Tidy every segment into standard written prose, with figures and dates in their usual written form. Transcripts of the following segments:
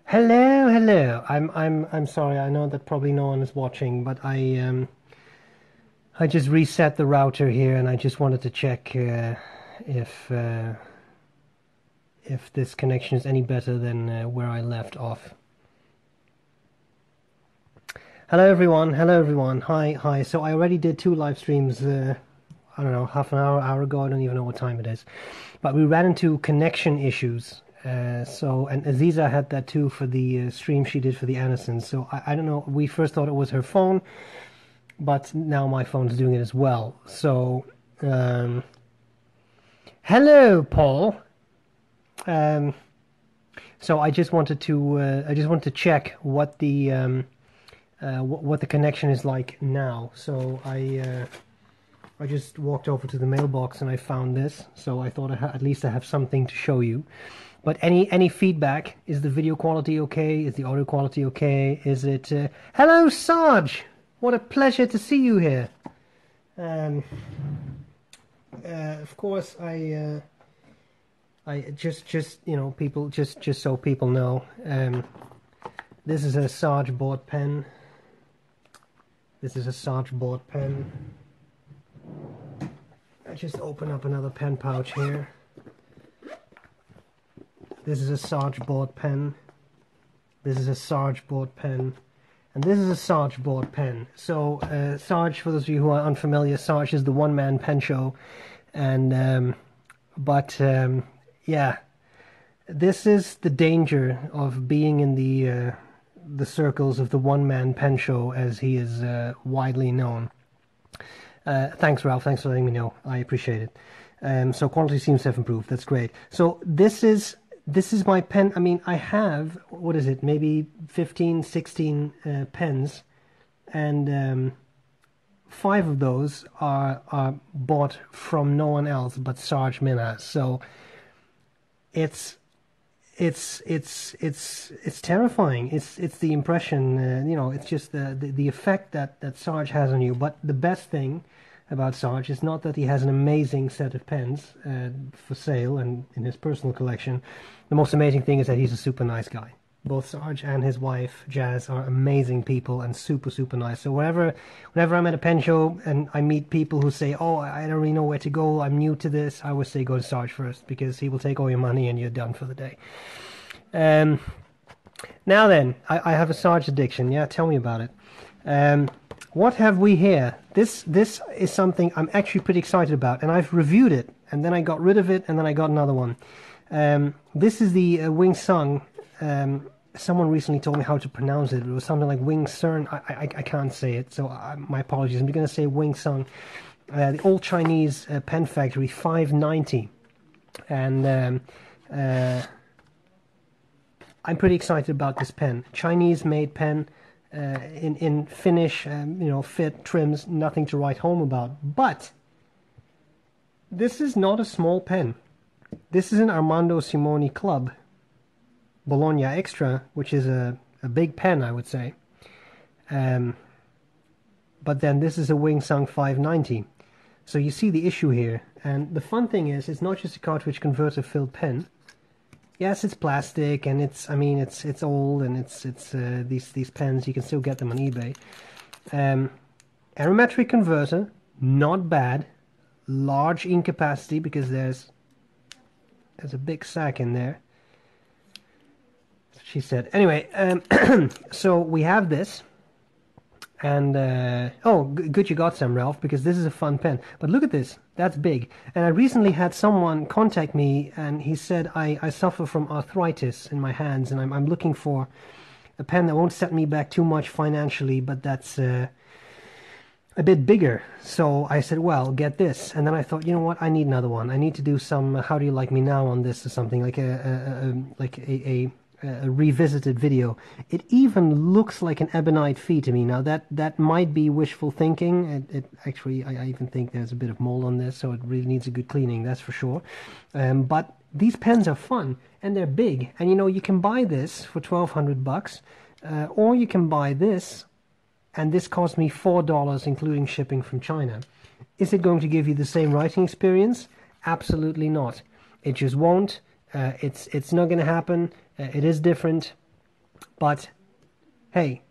Hello, hello. I'm sorry. I know that probably no one is watching, but I just reset the router here, and I just wanted to check if uh, if this connection is any better than where I left off. Hello, everyone. Hello, everyone. Hi, hi. So I already did two live streams. I don't know, half an hour ago. I don't even know what time it is, but we ran into connection issues. And Aziza had that too for the stream she did for the Anisons. So I don't know. We first thought it was her phone, but now my phone's doing it as well. So, hello, Paul. Um, so I just wanted to check what the what the connection is like now. So I just walked over to the mailbox and I found this. So I thought at least I have something to show you. But any feedback? Is the video quality okay? Is the audio quality okay? Is it? Hello, Sarge. What a pleasure to see you here. Of course, I just you know, people just so people know. This is a Sarge board pen. This is a Sarge board pen. I just open up another pen pouch here. This is a Sarge board pen. This is a Sarge board pen. And this is a Sarge board pen. So Sarge, for those of you who are unfamiliar, Sarge is the one-man pen show. And yeah, this is the danger of being in the circles of the one-man pen show, as he is widely known. Thanks, Ralph. Thanks for letting me know. I appreciate it. So quality seems to have improved. That's great. So this is my pen. I mean, I have, what is it, maybe 15, 16 pens, and 5 of those are bought from no one else but Sarge Miller. So it's terrifying. It's the impression, you know, it's just the effect that Sarge has on you. But the best thing about Sarge is not that he has an amazing set of pens for sale and in his personal collection. The most amazing thing is that he's a super nice guy. Both Sarge and his wife Jazz are amazing people and super nice. So whenever I'm at a pen show and I meet people who say, "Oh, I don't really know where to go, I'm new to this," I always say go to Sarge first, because he will take all your money and you're done for the day. Now then, I have a Sarge addiction. Yeah, tell me about it. What have we here? This is something I'm actually pretty excited about, and I've reviewed it, and then I got rid of it, and then I got another one. This is the Wingsong. Someone recently told me how to pronounce it. It was something like Wingsong. I can't say it, so my apologies. I'm going to say Wingsong. The old Chinese pen factory 590, and I'm pretty excited about this pen. Chinese-made pen. In finish, you know, fit, trims, nothing to write home about. But this is not a small pen. This is an Armando Simoni Club Bologna Extra, which is a big pen, I would say. But then this is a Wingsong 590. So you see the issue here. And the fun thing is, it's not just a cartridge converter filled pen. Yes, it's plastic, and it's old, and it's these pens, you can still get them on eBay. Arometric converter, not bad. Large ink capacity, because there's a big sack in there. She said. Anyway, so we have this. And oh, good you got some, Ralph, because this is a fun pen. But look at this, that's big. And I recently had someone contact me, and he said I suffer from arthritis in my hands, and I'm looking for a pen that won't set me back too much financially, but that's a bit bigger. So I said, well, get this. And then I thought, you know what, I need another one. I need to do some How Do You Like Me Now on this, or something like a revisited video. It even looks like an ebonite fee to me. Now that might be wishful thinking. It actually, I even think there's a bit of mold on this, so it really needs a good cleaning, that's for sure. But these pens are fun, and they're big, and you know, you can buy this for $1,200, or you can buy this, and this cost me $4 including shipping from China. Is it going to give you the same writing experience? Absolutely not. It just won't. It's not going to happen. It is different. But hey,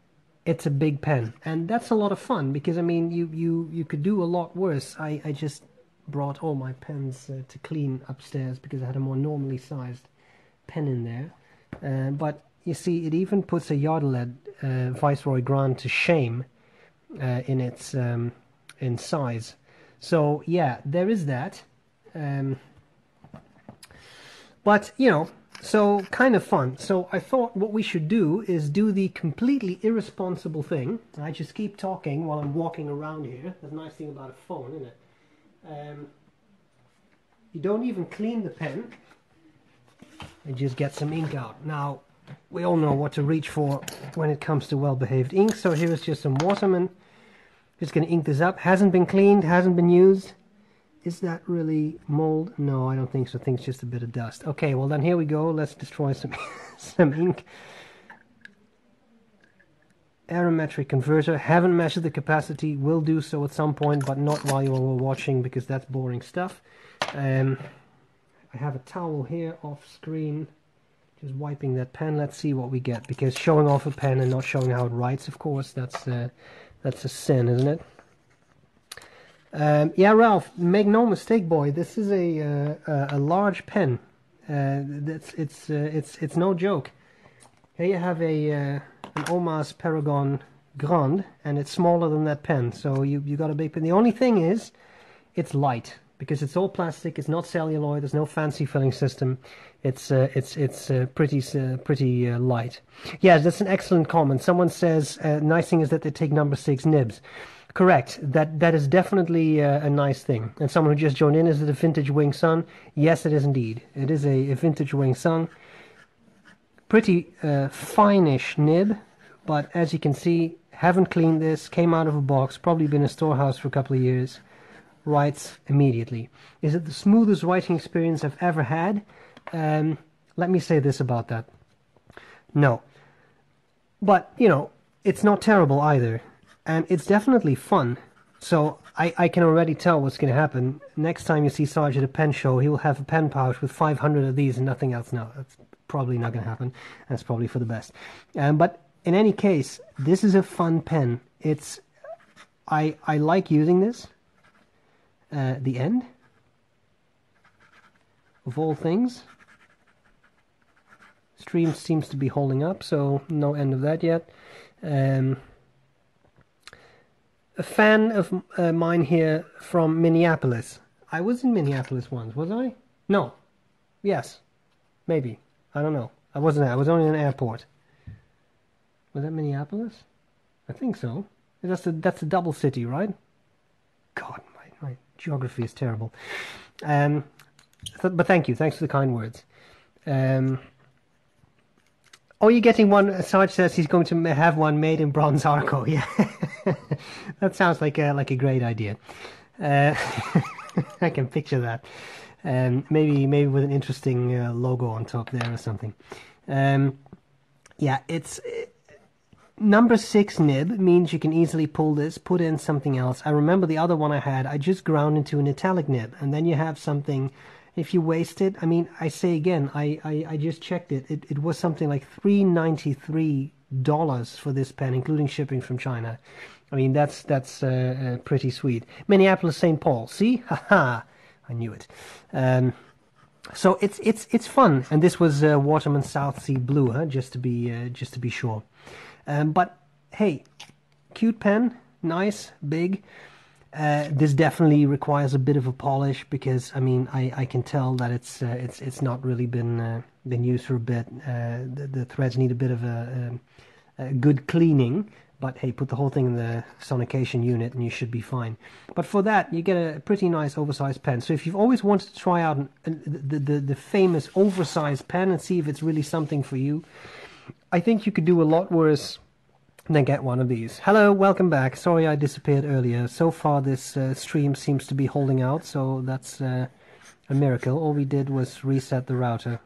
it's a big pen, and that's a lot of fun because I mean you could do a lot worse. I just brought all my pens to clean upstairs because I had a more normally sized pen in there. But you see, it even puts a Yardeled Viceroy Grand to shame in its in size. So yeah, there is that. But you know, so kind of fun. So I thought what we should do is do the completely irresponsible thing. I just keep talking while I'm walking around here. That's a nice thing about a phone, isn't it? You don't even clean the pen. You just get some ink out. Now, we all know what to reach for when it comes to well-behaved ink. So here is just some Waterman. Just going to ink this up. Hasn't been cleaned, hasn't been used. Is that really mold? No, I don't think so. I think it's just a bit of dust. Okay, well then here we go. Let's destroy some some ink. Aerometric converter. Haven't measured the capacity. Will do so at some point, but not while you are watching because that's boring stuff. I have a towel here off screen. Just wiping that pen. Let's see what we get. Because showing off a pen and not showing how it writes, of course, that's a sin, isn't it? Yeah, Ralph, make no mistake, boy. This is a large pen. It's no joke. Here you have an Omas Paragon Grand, and it's smaller than that pen. So you got a big pen. The only thing is, it's light because it's all plastic. It's not celluloid. There's no fancy filling system. It's pretty light. Yeah, that's an excellent comment. Someone says nice thing is that they take number 6 nibs. Correct. That is definitely a nice thing. And someone who just joined in, is it a vintage Wingsong? Yes, it is indeed. It is a vintage Wingsong. Pretty fine-ish nib, but as you can see, haven't cleaned this, came out of a box, probably been in a storehouse for a couple of years. Writes immediately. Is it the smoothest writing experience I've ever had? Let me say this about that. No. But, you know, it's not terrible either. And it's definitely fun. So I can already tell what's going to happen. Next time you see Sarge at a pen show, he will have a pen pouch with 500 of these and nothing else. No, that's probably not going to happen. That's probably for the best. But in any case, this is a fun pen. I like using this. The end of all things. Stream seems to be holding up, so no end of that yet. A fan of mine here from Minneapolis. I was in Minneapolis once, was I? No. Yes. Maybe. I don't know. I wasn't there. I was only in an airport. Was that Minneapolis? I think so. That's a double city, right? God, my geography is terrible. But thank you. Thanks for the kind words. Oh, you're getting one. Sarge says he's going to have one made in bronze Arco. Yeah, that sounds like a great idea. I can picture that. Maybe with an interesting logo on top there or something. Yeah, it's number 6 nib means you can easily pull this, put in something else. I remember the other one I had. I just ground into an italic nib, and then you have something. If you waste it, I mean, I say again, I just checked it. It was something like $393 for this pen, including shipping from China. I mean, that's pretty sweet. Minneapolis, St. Paul. See, haha, I knew it. So it's fun, and this was Waterman South Sea Blue, huh? Just to be sure. But hey, cute pen, nice, big. This definitely requires a bit of a polish because I mean I can tell that it's not really been used for a bit. The threads need a bit of a good cleaning. But hey, put the whole thing in the sonication unit and you should be fine. But for that, you get a pretty nice oversized pen. So if you've always wanted to try out the famous oversized pen and see if it's really something for you, I think you could do a lot worse than get one of these. Hello, welcome back. Sorry I disappeared earlier. So far this stream seems to be holding out, so that's a miracle. All we did was reset the router.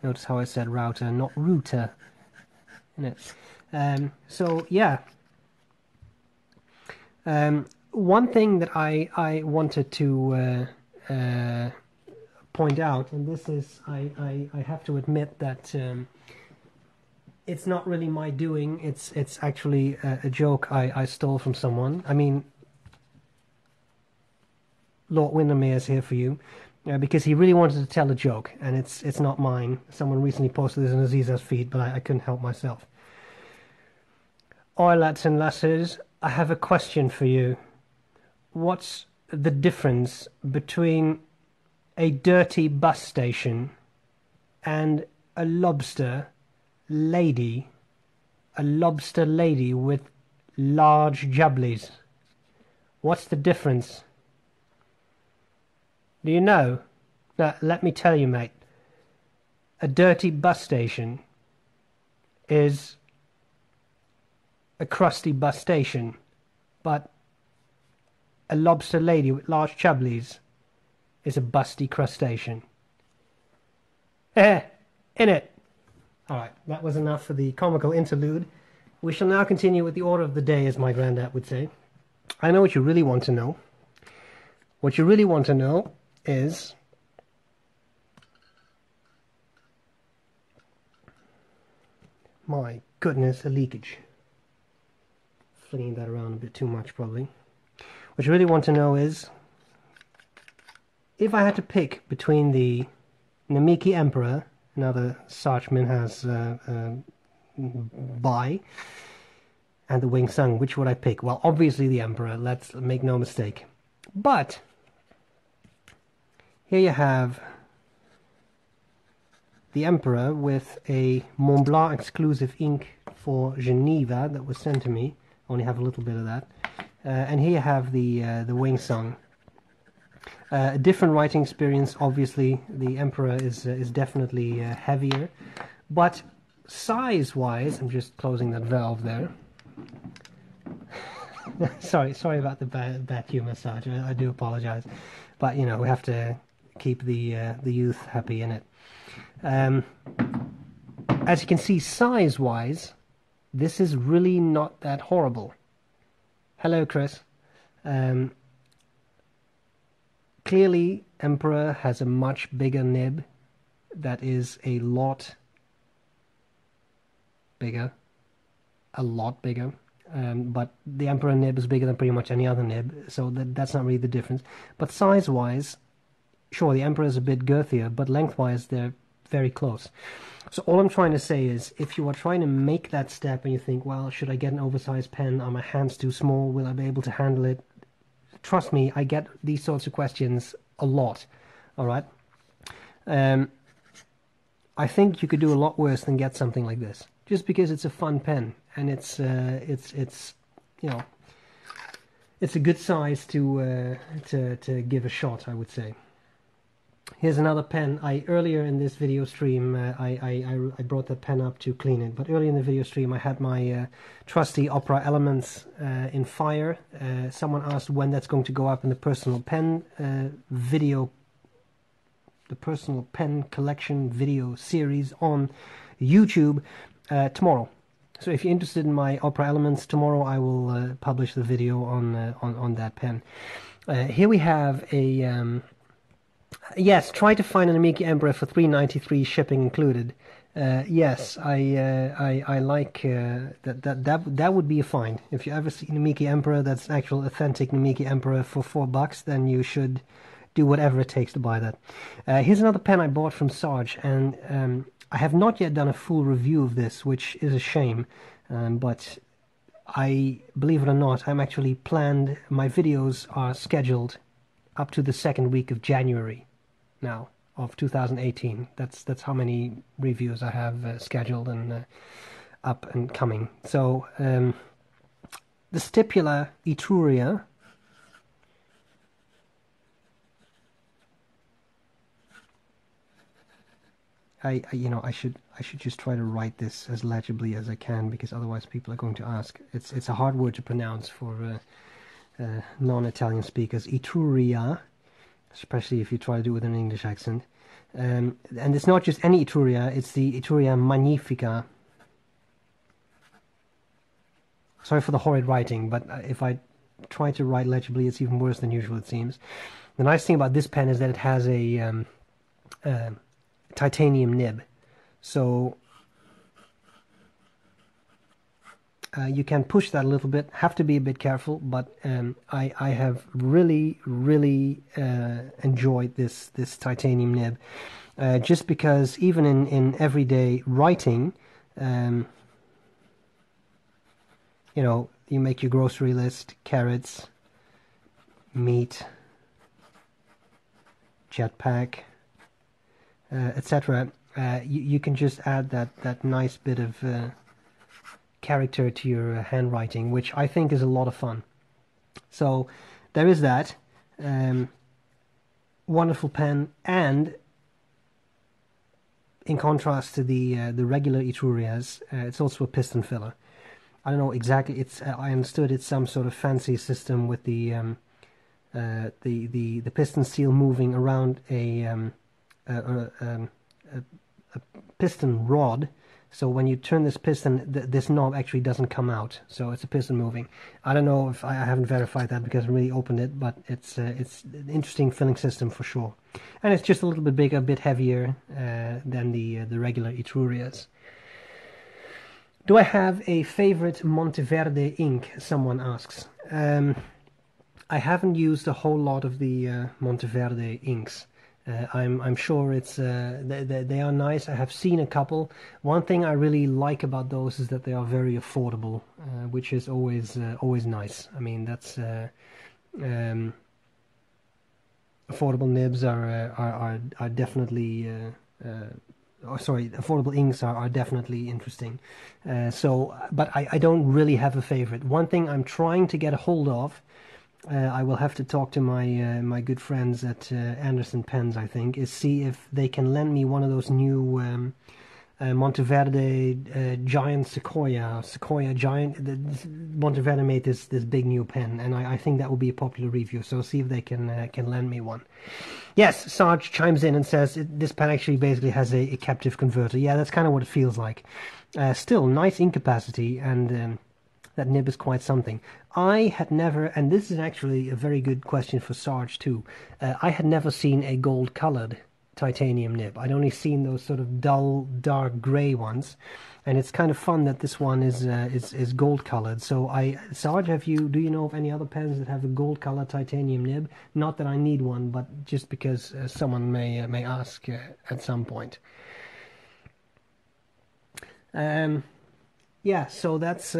Notice how I said router, not router. Isn't it? So yeah, one thing that I wanted to point out, and this is I have to admit that it's not really my doing. It's actually a joke I stole from someone. I mean, Lord Windermere is here for you. Because he really wanted to tell a joke, and it's not mine. Someone recently posted this on Aziza's feed, but I couldn't help myself. Oi, lads and lasses, I have a question for you. What's the difference between a dirty bus station and a lobster lady? A lobster lady with large jubblies. What's the difference? Do you know? Now, let me tell you, mate. A dirty bus station is a crusty bus station, but a lobster lady with large chubblies is a busty crustacean. In it. Alright, that was enough for the comical interlude. We shall now continue with the order of the day, as my granddad would say. I know what you really want to know. What you really want to know is... My goodness, a leakage. Flinging that around a bit too much, probably. What you really want to know is... If I had to pick between the Namiki Emperor, another Sarge Miller has B.R.E, and the Wingsong, which would I pick? Well, obviously the Emperor, let's make no mistake. But... Here you have the Emperor with a Mont Blanc exclusive ink for Geneva that was sent to me. I only have a little bit of that. And here you have the Wingsong. A different writing experience, obviously. The Emperor is definitely heavier. But size-wise, I'm just closing that valve there. sorry about the bad humor, Sarge. I do apologize. But, you know, we have to keep the youth happy in it. As you can see, size-wise, this is really not that horrible. Hello, Chris. Clearly, Emperor has a much bigger nib that is a lot bigger. A lot bigger. But the Emperor nib is bigger than pretty much any other nib, so that's not really the difference. But size-wise, sure, the Emperor is a bit girthier, but lengthwise they're very close. So all I'm trying to say is, if you are trying to make that step and you think, well, should I get an oversized pen? Are my hands too small? Will I be able to handle it? Trust me, I get these sorts of questions a lot. Alright? I think you could do a lot worse than get something like this. Just because it's a fun pen. And it's you know, it's a good size to give a shot, I would say. Here's another pen. Earlier in this video stream, I brought that pen up to clean it. But earlier in the video stream, I had my trusty Opera Elements in fire. Someone asked when that's going to go up in the personal pen video, the personal pen collection video series on YouTube tomorrow. So if you're interested in my Opera Elements, tomorrow I will publish the video on that pen. Here we have a... yes, try to find an Namiki Emperor for $3.93 shipping included. Yes, I like that would be a find. If you ever see Namiki Emperor that's actual authentic Namiki Emperor for $4, then you should do whatever it takes to buy that. Here's another pen I bought from Sarge, and I have not yet done a full review of this, which is a shame. But I, believe it or not, I'm actually planned. My videos are scheduled up to the second week of January now of 2018. That's how many reviews I have scheduled and up and coming. So the Stipula Etruria, I should just try to write this as legibly as I can, because otherwise people are going to ask. It's a hard word to pronounce for non-Italian speakers. Etruria, especially if you try to do it with an English accent. And it's not just any Etruria, it's the Etruria Magnifica. Sorry for the horrid writing, but if I try to write legibly, it's even worse than usual, it seems. The nice thing about this pen is that it has a titanium nib. So You can push that a little bit, have to be a bit careful, but I have really enjoyed this titanium nib, just because even in everyday writing, you know, you make your grocery list, carrots, meat, jetpack, etc. You can just add that nice bit of character to your handwriting, which I think is a lot of fun. So there is that. Wonderful pen, and in contrast to the regular Etrurias, it's also a piston filler. I don't know exactly. It's I understood it's some sort of fancy system with the piston seal moving around a piston rod. So when you turn this piston, this knob actually doesn't come out. So it's a piston moving. I don't know if I haven't verified that because I really opened it, but it's an interesting filling system for sure. And it's just a little bit bigger, a bit heavier than the regular Etrurias. Do I have a favorite Monteverde ink? Someone asks. I haven't used a whole lot of the Monteverde inks. I'm sure it's they are nice. I have seen a couple. One thing I really like about those is that they are very affordable, which is always nice. I mean, that's affordable nibs are definitely affordable inks are definitely interesting. But I don't really have a favorite. One thing I'm trying to get a hold of. I will have to talk to my good friends at Anderson Pens, I think, is see if they can lend me one of those new Monteverde Giant Sequoia Giant. Monteverde made this big new pen, and I think that will be a popular review. So see if they can lend me one. Yes, Sarge chimes in and says this pen actually basically has a captive converter. Yeah, that's kind of what it feels like. Still, nice ink capacity, and that nib is quite something. I had never, and this is actually a very good question for Sarge too, I had never seen a gold-colored titanium nib. I'd only seen those sort of dull, dark gray ones, and it's kind of fun that this one is gold-colored. So, Sarge, do you know of any other pens that have a gold-colored titanium nib? Not that I need one, but just because someone may ask at some point. Yeah, so that's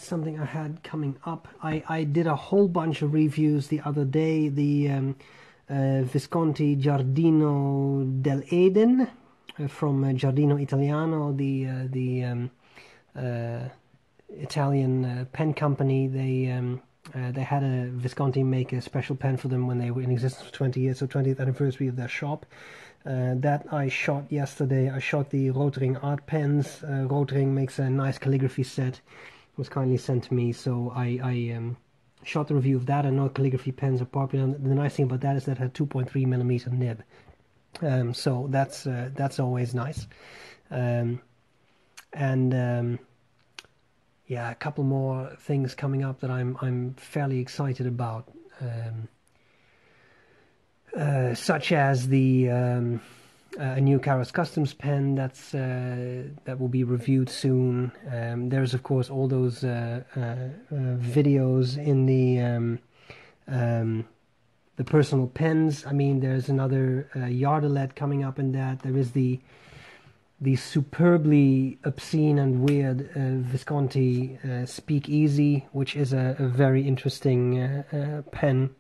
something I had coming up. I did a whole bunch of reviews the other day. The Visconti Giardino dell'Eden from Giardino Italiano, the Italian pen company. They had a Visconti make a special pen for them when they were in existence for 20 years, so 20th anniversary of their shop. That I shot yesterday. I shot the Rotring art pens. Rotring makes a nice calligraphy set. It was kindly sent to me, so I shot the review of that. I know calligraphy pens are popular. The nice thing about that is that it had 2.3mm nib, so that's always nice. Yeah, a couple more things coming up that I'm fairly excited about. Such as the a new Karas Customs pen that will be reviewed soon. There's of course all those videos in the personal pens. I mean, there's another Yardelet coming up in that. There is the superbly obscene and weird Visconti Speak Easy, which is a very interesting pen.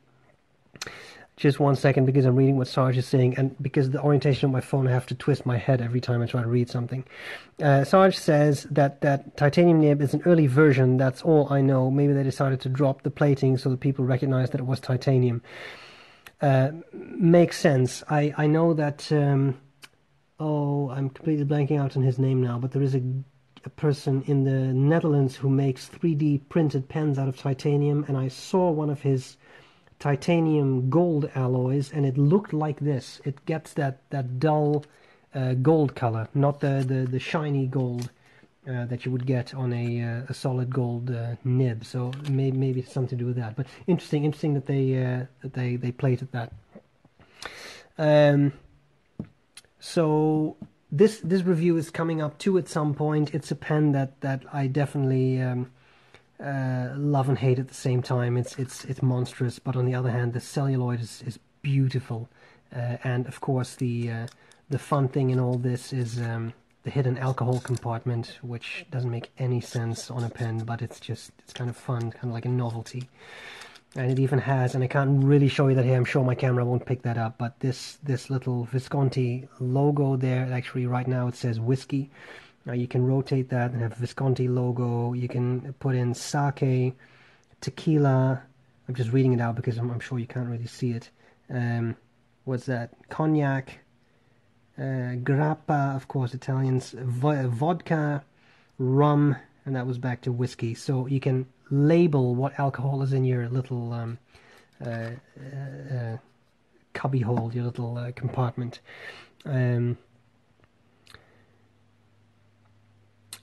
Just 1 second, because I'm reading what Sarge is saying, and because the orientation of my phone, I have to twist my head every time I try to read something. Sarge says that titanium nib is an early version. That's all I know. Maybe they decided to drop the plating so that people recognize that it was titanium. Makes sense. I know that... oh, I'm completely blanking out on his name now, but there is a person in the Netherlands who makes 3D printed pens out of titanium, and I saw one of his titanium gold alloys, and it looked like this. It gets that dull gold color, not the shiny gold that you would get on a solid gold nib. So maybe it's something to do with that. But interesting that they plated that. So this review is coming up too at some point. It's a pen that I definitely love and hate at the same time. It's monstrous, but on the other hand, the celluloid is beautiful, and of course the fun thing in all this is the hidden alcohol compartment, which doesn't make any sense on a pen, but it's kind of fun, kind of like a novelty. And it even has, and I can't really show you that here, I'm sure my camera won't pick that up, but this little Visconti logo there, actually right now it says whiskey. Now you can rotate that and have Visconti logo. You can put in sake, tequila. I'm just reading it out because I'm sure you can't really see it. What's that? Cognac, grappa, of course, Italians, vodka, rum, and that was back to whiskey. So you can label what alcohol is in your little cubby hole, your little compartment.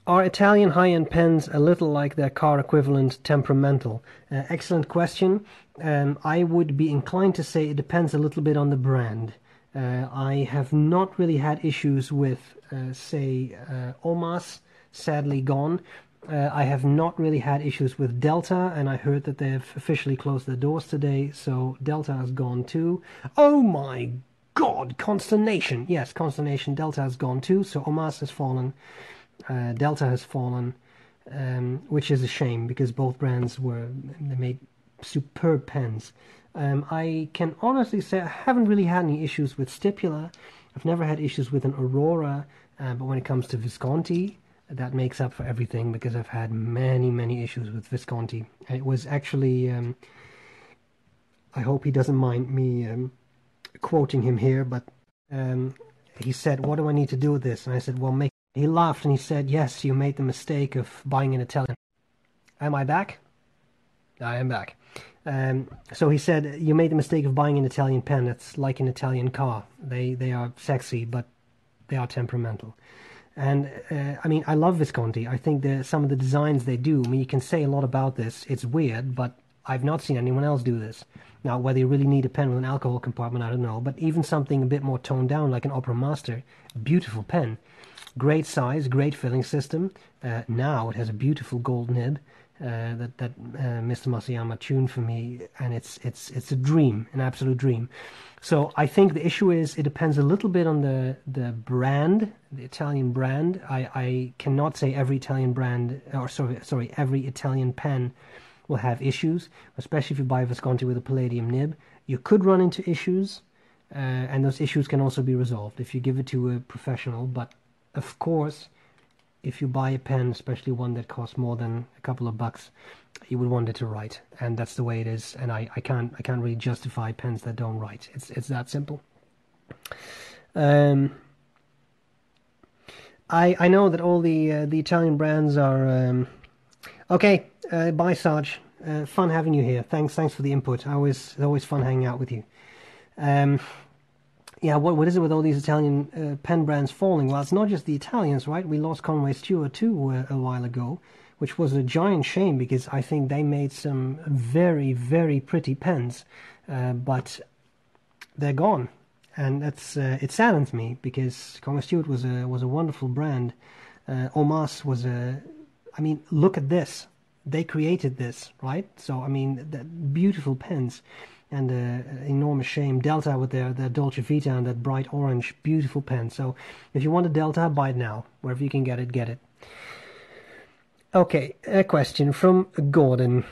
Are Italian high-end pens a little like their car equivalent, temperamental? Excellent question. I would be inclined to say it depends a little bit on the brand. I have not really had issues with, say, Omas, sadly gone. I have not really had issues with Delta, and I heard that they have officially closed their doors today, so Delta has gone too. Oh my God, consternation! Yes, consternation, Delta has gone too, so Omas has fallen. Delta has fallen, which is a shame because both brands they made superb pens. I can honestly say I haven't really had any issues with Stipula. I've never had issues with an Aurora, but when it comes to Visconti, that makes up for everything because I've had many issues with Visconti. It was actually, I hope he doesn't mind me quoting him here, but he said, "What do I need to do with this?" And I said, "Well, He laughed and he said, "Yes, you made the mistake of buying an Italian." Am I back? I am back. So he said, "You made the mistake of buying an Italian pen. It's like an Italian car. They are sexy, but they are temperamental." And I mean, I love Visconti. I think some of the designs they do, I mean, you can say a lot about this. It's weird, but I've not seen anyone else do this. Now, whether you really need a pen with an alcohol compartment, I don't know. But even something a bit more toned down, like an Opera Master, beautiful pen. Great size, great filling system. Now it has a beautiful gold nib that Mr. Masayama tuned for me, and it's a dream, an absolute dream. So I think the issue is it depends a little bit on the brand, the Italian brand. I cannot say every Italian brand, or sorry, every Italian pen will have issues, especially if you buy a Visconti with a palladium nib. You could run into issues, and those issues can also be resolved if you give it to a professional, but of course, if you buy a pen, especially one that costs more than a couple of bucks, you would want it to write, and that's the way it is. And I can't really justify pens that don't write. It's that simple. I know that all the Italian brands are okay. Bye, Sarge. Fun having you here. Thanks for the input. It's always fun hanging out with you. Yeah, what is it with all these Italian pen brands falling? Well, it's not just the Italians, right? We lost Conway Stewart too a while ago, which was a giant shame because I think they made some very pretty pens, but they're gone, and it saddens me because Conway Stewart was a wonderful brand. Omas was I mean, look at this. They created this, right? So I mean, beautiful pens. And enormous shame. Delta with their Dolce Vita and that bright orange, beautiful pen. So if you want a Delta, buy it now. Wherever you can get it, get it. Okay, a question from Gordon.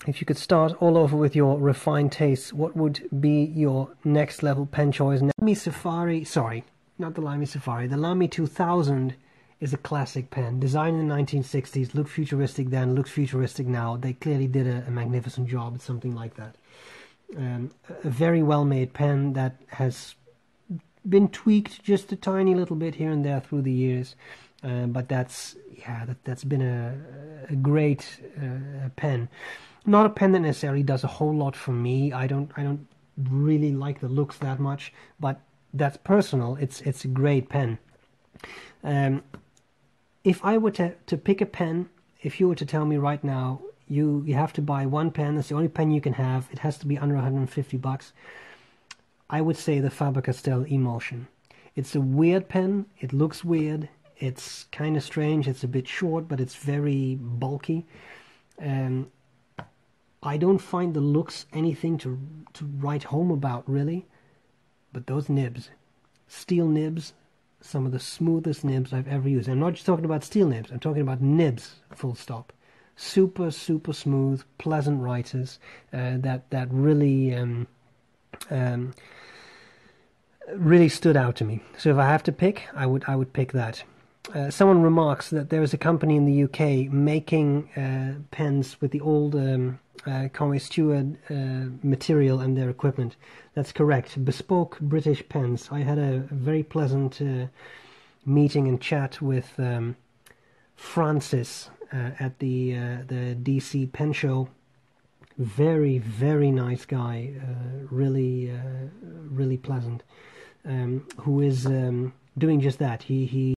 If you could start all over with your refined tastes, what would be your next level pen choice? Lamy Safari, sorry, not the Lamy Safari. The Lamy 2000 is a classic pen. Designed in the 1960s, looked futuristic then, looks futuristic now. They clearly did a magnificent job at something like that. A very well-made pen that has been tweaked just a tiny little bit here and there through the years, but that's been a great pen. Not a pen that necessarily does a whole lot for me. I don't really like the looks that much, but that's personal. It's a great pen. If I were to pick a pen, if you were to tell me right now, you have to buy one pen, that's the only pen you can have, it has to be under $150, I would say the Faber-Castell Emulsion. It's a weird pen. It looks weird. It's kind of strange. It's a bit short, but it's very bulky. I don't find the looks anything to write home about, really. But those nibs, steel nibs, some of the smoothest nibs I've ever used. I'm not just talking about steel nibs. I'm talking about nibs, full stop. Super, super smooth, pleasant writers that really really stood out to me. So if I have to pick, I would pick that. Someone remarks that there is a company in the UK making pens with the old Conway Stewart material and their equipment. That's correct. Bespoke British pens. I had a very pleasant meeting and chat with Francis at the DC Pen Show. Very, very nice guy. Really pleasant. Who is doing just that. He